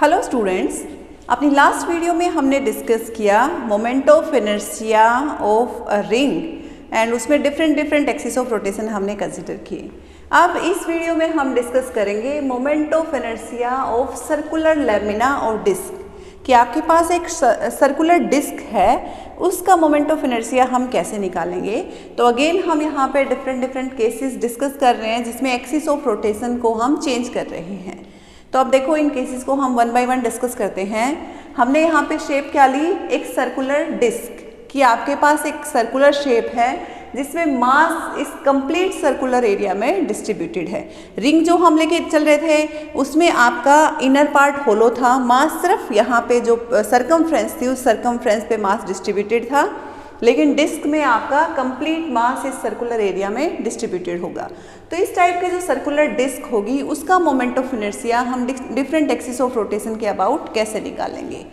Hello students, अपनी last video में हमने डिस्कस किया moment of inertia of a ring and उसमें डिफरेंट एक्सिस ऑफ रोटेशन हमने कंसिडर किए। अब इस वीडियो में हम डिस्कस करेंगे moment of inertia of circular lamina और डिस्क कि आपके पास एक सर्कुलर डिस्क है, उसका मोमेंट ऑफ इनर्शिया हम कैसे निकालेंगे। तो अगेन हम यहाँ पे डिफरेंट केसेस डिस्कस कर रहे हैं जिसमें एक्सिस ऑफ रोटेशन को हम चेंज कर रहे हैं। तो अब देखो इन केसेस को हम वन बाय वन डिस्कस करते हैं। हमने यहाँ पे शेप क्या ली, एक सर्कुलर डिस्क कि आपके पास एक सर्कुलर शेप है जिसमें मास इस कंप्लीट सर्कुलर एरिया में डिस्ट्रीब्यूटेड है। रिंग जो हम लेके चल रहे थे उसमें आपका इनर पार्ट होलो था, मास सिर्फ यहाँ पे जो सरकमफ्रेंस थी उस सरकमफ्रेंस पे मास डिस्ट्रीब्यूटेड था, लेकिन डिस्क में आपका कंप्लीट मास इस सर्कुलर एरिया में डिस्ट्रीब्यूटेड होगा। तो इस टाइप के जो सर्कुलर डिस्क होगी उसका मोमेंट ऑफ इनर्शिया हम डिफरेंट एक्सिस ऑफ रोटेशन के अबाउट कैसे निकालेंगे।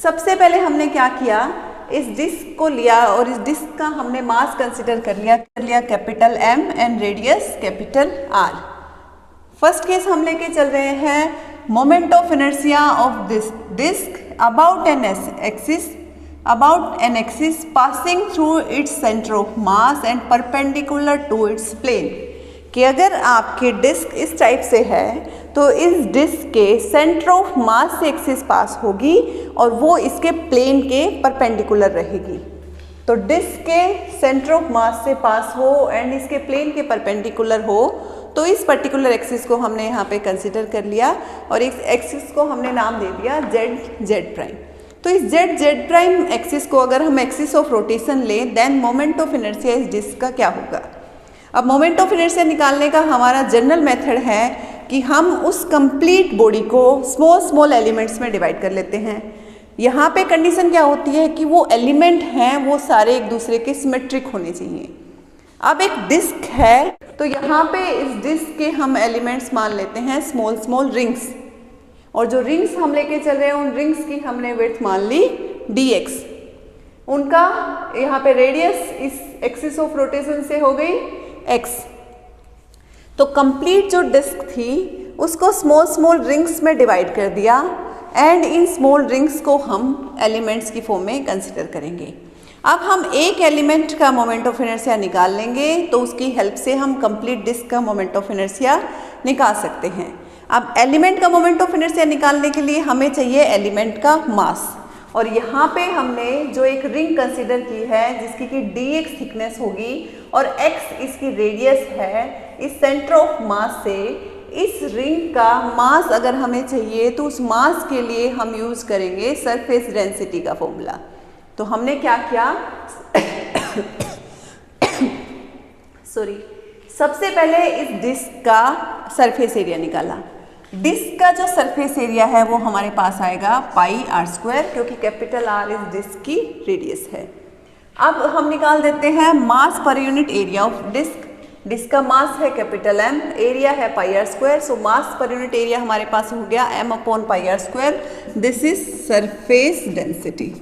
सबसे पहले हमने क्या किया, इस डिस्क को लिया और इस डिस्क का हमने मास कंसिडर कर लिया capital M and radius capital R। First case हम लेके चल रहे हैं moment of inertia of this disc about an axis passing through its center of mass and perpendicular to its plane। कि अगर आपके डिस्क इस टाइप से है तो इस डिस्क के सेंटर ऑफ मास से एक्सिस पास होगी और वो इसके प्लेन के परपेंडिकुलर रहेगी। तो डिस्क के सेंटर ऑफ मास से पास हो एंड इसके प्लेन के परपेंडिकुलर हो तो इस पर्टिकुलर एक्सिस को हमने यहाँ पे कंसिडर कर लिया और इस एक्सिस को हमने नाम दे दिया जेड प्राइम। तो इस जेड प्राइम एक्सिस को अगर हम एक्सिस ऑफ रोटेशन लें देन मोमेंट ऑफ इनर्शिया इस डिस्क का क्या होगा। अब मोमेंट ऑफ इनर्शिया निकालने का हमारा जनरल मेथड है कि हम उस कंप्लीट बॉडी को स्मॉल एलिमेंट्स में डिवाइड कर लेते हैं। यहाँ पे कंडीशन क्या होती है कि वो एलिमेंट हैं वो सारे एक दूसरे के सिमेट्रिक होने चाहिए। अब एक डिस्क है तो यहाँ पे इस डिस्क के हम एलिमेंट्स मान लेते हैं स्मॉल रिंग्स, और जो रिंग्स हम लेके चल रहे हैं उन रिंग्स की हमने विड्थ मान ली dx। उनका यहाँ पे रेडियस इस एक्सिस ऑफ रोटेशन से हो गई x। तो कंप्लीट जो डिस्क थी उसको स्मॉल रिंग्स में डिवाइड कर दिया एंड इन स्मॉल रिंग्स को हम एलिमेंट्स की फॉर्म में कंसिडर करेंगे। अब हम एक एलिमेंट का मोमेंट ऑफ इनर्शिया निकाल लेंगे तो उसकी हेल्प से हम कंप्लीट डिस्क का मोमेंट ऑफ इनर्शिया निकाल सकते हैं। अब एलिमेंट का मोमेंट ऑफ इनर्शिया निकालने के लिए हमें चाहिए एलिमेंट का मास, और यहाँ पे हमने जो एक रिंग कंसीडर की है जिसकी कि dx थिकनेस होगी और x इसकी रेडियस है, इस सेंटर ऑफ मास से इस रिंग का मास अगर हमें चाहिए तो उस मास के लिए हम यूज़ करेंगे सरफेस डेंसिटी का फॉर्मूला। तो हमने क्या किया सबसे पहले इस डिस्क का सरफेस एरिया निकाला। डिस्क का जो सरफेस एरिया है वो हमारे पास आएगा पाई आर स्क्वायर, क्योंकि कैपिटल R इस डिस्क की रेडियस है। अब हम निकाल देते हैं mass per unit area of disk. Disk का मास है कैपिटल M, एरिया है पाई आर स्क्वायर, सो मास पर यूनिट एरिया हमारे पास हो गया M upon pi r square. This is surface density.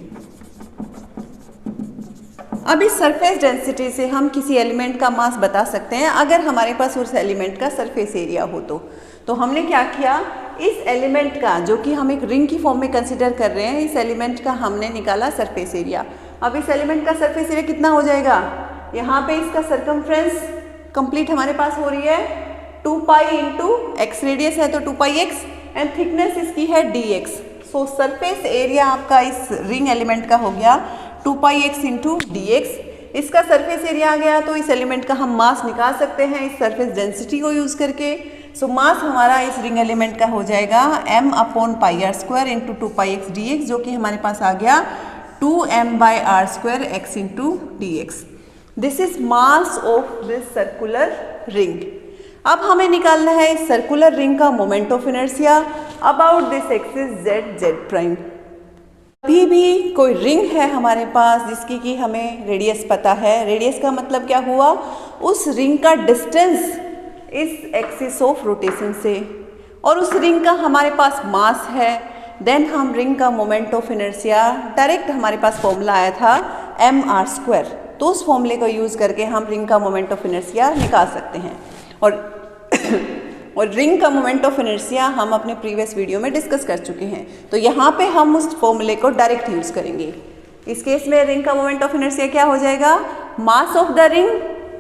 अब इस सरफेस डेंसिटी से हम किसी एलिमेंट का मास बता सकते हैं अगर हमारे पास उस एलिमेंट का सरफेस एरिया हो तो हमने क्या किया, इस एलिमेंट का जो कि हम एक रिंग की फॉर्म में कंसिडर कर रहे हैं, इस एलिमेंट का हमने निकाला सरफेस एरिया। अब इस एलिमेंट का सरफेस एरिया कितना हो जाएगा, यहाँ पे इसका सरकमफ्रेंस कंप्लीट हमारे पास हो रही है 2 पाई इंटू एक्स, रेडियस है तो 2 पाई एक्स एंड थिकनेस इसकी है dx। सो सरफेस एरिया आपका इस रिंग एलिमेंट का हो गया 2 पाई एक्स इंटू dx। इसका सरफेस एरिया आ गया तो इस एलिमेंट का हम मास निकाल सकते हैं इस सरफेस डेंसिटी को यूज़ करके। सो मास हमारा इस रिंग एलिमेंट का हो जाएगा m upon pi r square into 2 pi x dx, जो कि हमारे पास आ गया 2m by r square x into dx। This is mass of this circular ring. अब हमें निकालना है इस सर्कुलर रिंग का moment of inertia about this axis z prime. अभी भी कोई रिंग है हमारे पास जिसकी कि हमें रेडियस पता है। रेडियस का मतलब क्या हुआ, उस रिंग का डिस्टेंस इस एक्सिस ऑफ रोटेशन से, और उस रिंग का हमारे पास मास है। देन हम रिंग का मोमेंट ऑफ इनर्शिया डायरेक्ट हमारे पास फॉर्मूला आया था mr स्क्वायर, तो उस फॉर्मूले को यूज़ करके हम रिंग का मोमेंट ऑफ इनर्शिया निकाल सकते हैं। और और रिंग का मोमेंट ऑफ इनर्शिया हम अपने प्रीवियस वीडियो में डिस्कस कर चुके हैं, तो यहाँ पे हम उस फॉर्मूले को डायरेक्ट यूज़ करेंगे। इस केस में रिंग का मोमेंट ऑफ इनर्शिया क्या हो जाएगा, mass of the ring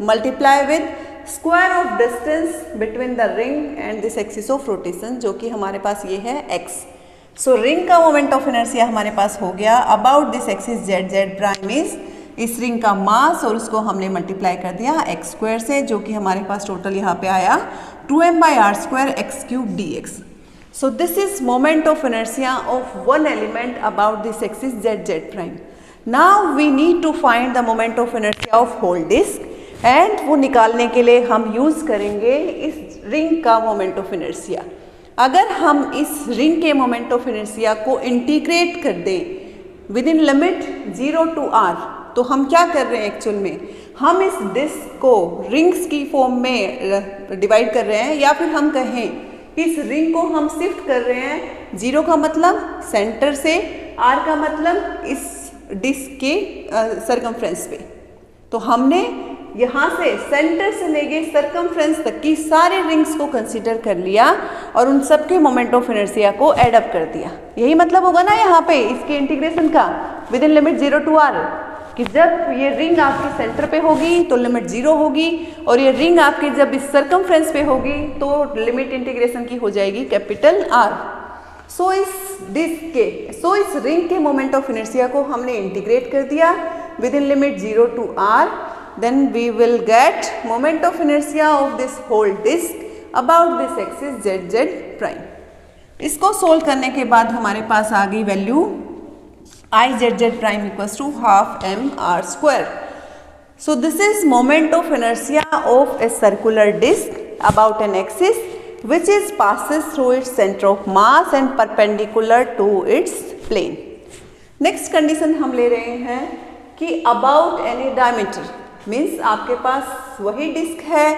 multiply with square of distance between the ring and this axis of rotation, जो कि हमारे पास ये है x। सो रिंग का मोमेंट ऑफ इनर्शिया हमारे पास हो गया about this axis z, z prime is इस रिंग का मास और उसको हमने मल्टीप्लाई कर दिया x स्क्वायर से, जो कि हमारे पास टोटल यहाँ पे आया 2m/r² x³ dx। So this is moment of inertia of one element about this axis z, z prime. Now we need to find the moment of inertia of whole disc, and वो निकालने के लिए हम use करेंगे इस ring का moment of inertia. अगर हम इस रिंग के मोमेंट ऑफ इनर्शिया को इंटीग्रेट कर दें with in limit 0 to r, तो हम क्या कर रहे हैं एक्चुअल में, हम इस डिस्क को रिंग्स की फॉर्म में डिवाइड कर रहे हैं, या फिर हम कहें इस रिंग को हम शिफ्ट कर रहे हैं। 0 का मतलब सेंटर से, r का मतलब इस डिस्क के सरकमफ्रेंस पे। तो हमने यहाँ से सेंटर से लेके सरकमफ्रेंस तक की सारे रिंग्स को कंसीडर कर लिया और उन सब के मोमेंट ऑफ इनर्शिया को एड अप कर दिया। यही मतलब होगा ना यहाँ पे इसके इंटीग्रेशन का with in limit 0 to r, कि जब ये रिंग आपकी सेंटर पे होगी तो लिमिट 0 होगी, और ये रिंग आपके जब इस सरकमफ्रेंस पे होगी तो लिमिट इंटीग्रेशन की हो जाएगी कैपिटल R। सो इस रिंग के मोमेंट ऑफ इनर्शिया को हमने इंटीग्रेट कर दिया with in limit 0 to r, then we will get moment of inertia of this whole disk about this axis z, z prime। इसको सोल्व करने के बाद हमारे पास आ गई value I z, z prime equals to half m r square। So this is moment of inertia of a circular disk about an axis which is passes through its center of mass and perpendicular to its plane। Next condition हम ले रहे हैं कि about any diameter, means आपके पास वही disc है,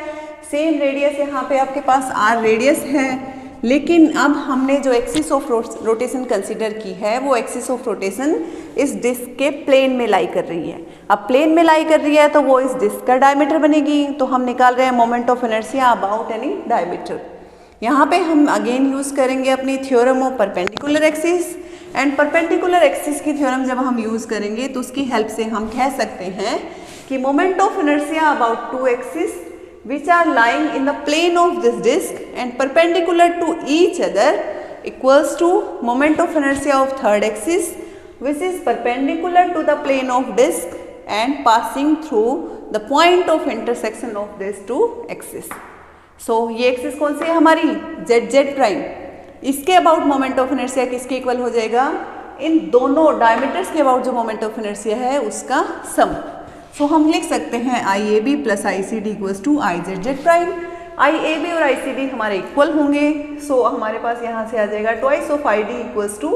same radius, यहाँ पे आपके पास r रेडियस है, लेकिन अब हमने जो एक्सिस ऑफ रोटेशन कंसीडर की है वो एक्सिस ऑफ रोटेशन इस डिस्क के प्लेन में लाई कर रही है। अब प्लेन में लाई कर रही है तो वो इस डिस्क का डायमीटर बनेगी, तो हम निकाल रहे हैं moment of inertia about any diameter. यहाँ पे हम अगेन यूज़ करेंगे अपनी theorem of perpendicular axis, and perpendicular axis की थ्योरम जब हम यूज़ करेंगे तो उसकी हेल्प से हम कह सकते हैं कि moment of inertia about two axis which are lying in the plane of this disk and perpendicular to each other equals to moment of inertia of third axis which is perpendicular to the plane of disk and passing through the point of intersection of these two axes। So ये axis कौन सी है हमारी z, z prime, इसके about moment of inertia किसके equal हो जाएगा, इन दोनों diameters के अबाउट जो मोमेंट ऑफ इनर्शिया है उसका सम। सो हम लिख सकते हैं IAB plus ICD equals to IZZ prime. IAB और ICD हमारे इक्वल होंगे, सो हमारे पास यहाँ से आ जाएगा twice of ID equals to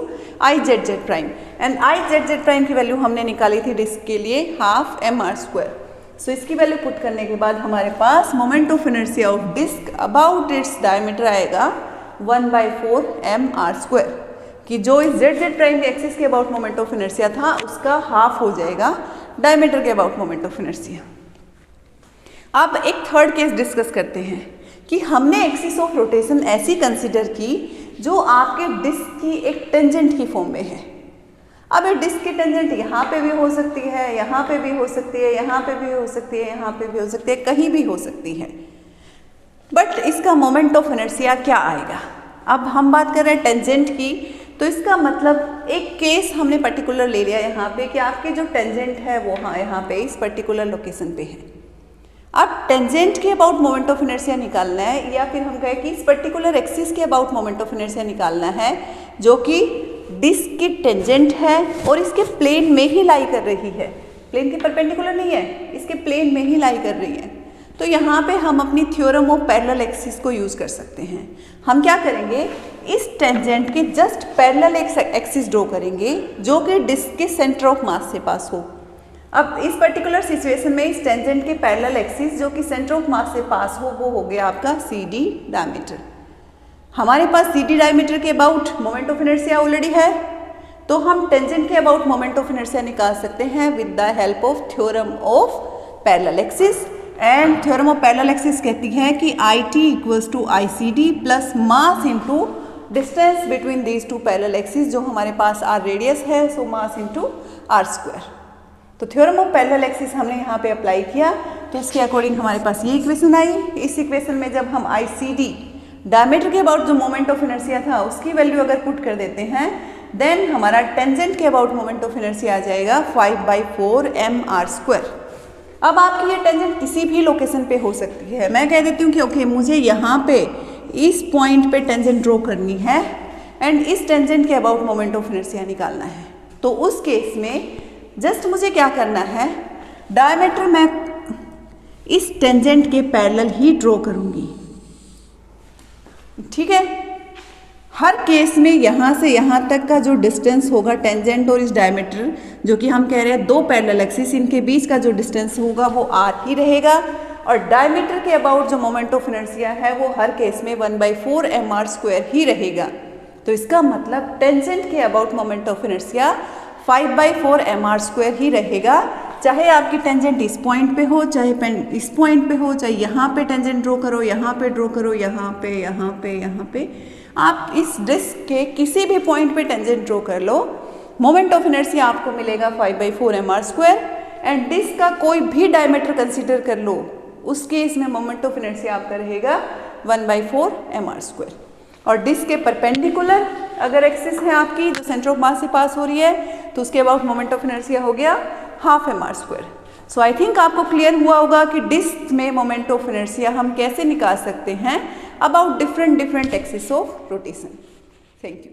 IZZ prime, and IZZ prime की वैल्यू हमने निकाली थी डिस्क के लिए हाफ mr स्क्वायर। सो इसकी वैल्यू पुट करने के बाद हमारे पास moment of inertia of disk about its diameter आएगा 1/4 mr स्क्वायर, कि जो इस ZZ प्राइम के एक्सिस के अबाउट मोमेंट ऑफ इनर्शिया था उसका हाफ हो जाएगा डायमीटर के अबाउट मोमेंट ऑफ इनर्शिया। अब एक थर्ड केस डिस्कस करते हैं कि हमने एक्सिस ऑफ रोटेशन ऐसी कंसीडर की जो आपके डिस्क की एक टेंजेंट की फॉर्म में है। अब ये डिस्क की टेंजेंट यहाँ पे भी हो सकती है, यहाँ पे भी हो सकती है, यहाँ पे भी हो सकती है, यहाँ पे भी हो सकती है, कहीं भी हो सकती है, बट इसका मोमेंट ऑफ इनर्शिया क्या आएगा। अब हम बात कर रहे हैं टेंजेंट की, तो इसका मतलब एक केस हमने पर्टिकुलर ले लिया यहाँ पे कि आपकी जो टेंजेंट है वो हाँ यहाँ पे इस पर्टिकुलर लोकेशन पे है। अब टेंजेंट के अबाउट मोमेंट ऑफ इनर्शिया निकालना है, या फिर हम कहें कि इस पर्टिकुलर एक्सिस के अबाउट मोमेंट ऑफ इनर्शिया निकालना है जो कि डिस्क की टेंजेंट है और इसके प्लेन में ही लाई कर रही है, प्लेन के परपेंडिकुलर नहीं है, इसके प्लेन में ही लाई कर रही है। तो यहाँ पे हम अपनी थ्योरम ऑफ पैरेलल एक्सिस को यूज़ कर सकते हैं। हम क्या करेंगे, इस टेंजेंट के जस्ट पैरेलल एक्सिस ड्रॉ करेंगे जो कि डिस्क के सेंटर ऑफ मास से पास हो। अब इस पर्टिकुलर सिचुएशन में इस टेंजेंट के पैरेलल एक्सिस जो कि सेंटर ऑफ मास से पास हो वो हो गया आपका CD डायमीटर। हमारे पास CD डायमीटर के about moment of inertia already है, तो हम टेंजेंट के अबाउट मोमेंट ऑफ इनर्शिया निकाल सकते हैं with the help of theorem of parallel axis. And theorem of parallel axis कहती है कि I T equals to I C D plus mass into distance between these two parallel axis, जो हमारे पास R radius है, so mass into R square. तो theorem of parallel axis हमने यहाँ पे अप्लाई किया, तो उसके अकॉर्डिंग हमारे पास ये इक्वेशन आई। इस इक्वेशन में जब हम आई सी डी डायमीटर के अबाउट जो मोमेंट ऑफ इनर्शिया था उसकी वैल्यू अगर पुट कर देते हैं, देन हमारा टेंजेंट के अबाउट मोमेंट ऑफ इनर्शिया आ जाएगा 5/4 mr²। अब आपकी ये टेंजेंट किसी भी लोकेशन पे हो सकती है। मैं कह देती हूँ कि ओके मुझे यहाँ पे इस पॉइंट पे टेंजेंट ड्रॉ करनी है एंड इस टेंजेंट के अबाउट मोमेंट ऑफ इनर्शिया निकालना है। तो उस केस में जस्ट मुझे क्या करना है, डायमीटर मैं इस टेंजेंट के पैरेलल ही ड्रॉ करूँगी, ठीक है। हर केस में यहाँ से यहाँ तक का जो डिस्टेंस होगा टेंजेंट और इस डायमीटर, जो कि हम कह रहे हैं दो पैरेलल एक्सिस, इनके बीच का जो डिस्टेंस होगा वो r ही रहेगा, और डायमीटर के अबाउट जो मोमेंट ऑफ इनर्शिया है वो हर केस में 1/4 mr² ही रहेगा। तो इसका मतलब टेंजेंट के about moment of inertia 5/4 mr² ही रहेगा, चाहे आपकी टेंजेंट इस पॉइंट पे हो, चाहे इस पॉइंट पे हो, चाहे यहाँ पे टेंजेंट ड्रॉ करो, यहाँ पे ड्रॉ करो, यहाँ पे, यहाँ पे, यहाँ पे, आप इस डिस्क के किसी भी पॉइंट पे टेंजेंट ड्रॉ कर लो, मोमेंट ऑफ इनर्शिया आपको मिलेगा 5/4 mr²। एंड डिस्क का कोई भी डायमीटर कंसीडर कर लो, उस केस में मोमेंट ऑफ इनर्शिया आपका रहेगा 1/4 mr²। और डिस्क के परपेंडिकुलर अगर एक्सिस है आपकी जो सेंटर ऑफ मास से पास हो रही है, तो उसके अबाउट मोमेंट ऑफ इनर्शिया हो गया 1/2 mr²। सो आई थिंक आपको क्लियर हुआ होगा कि डिस्क में मोमेंट ऑफ इनर्शिया हम कैसे निकाल सकते हैं about different axis of rotation. Thank you.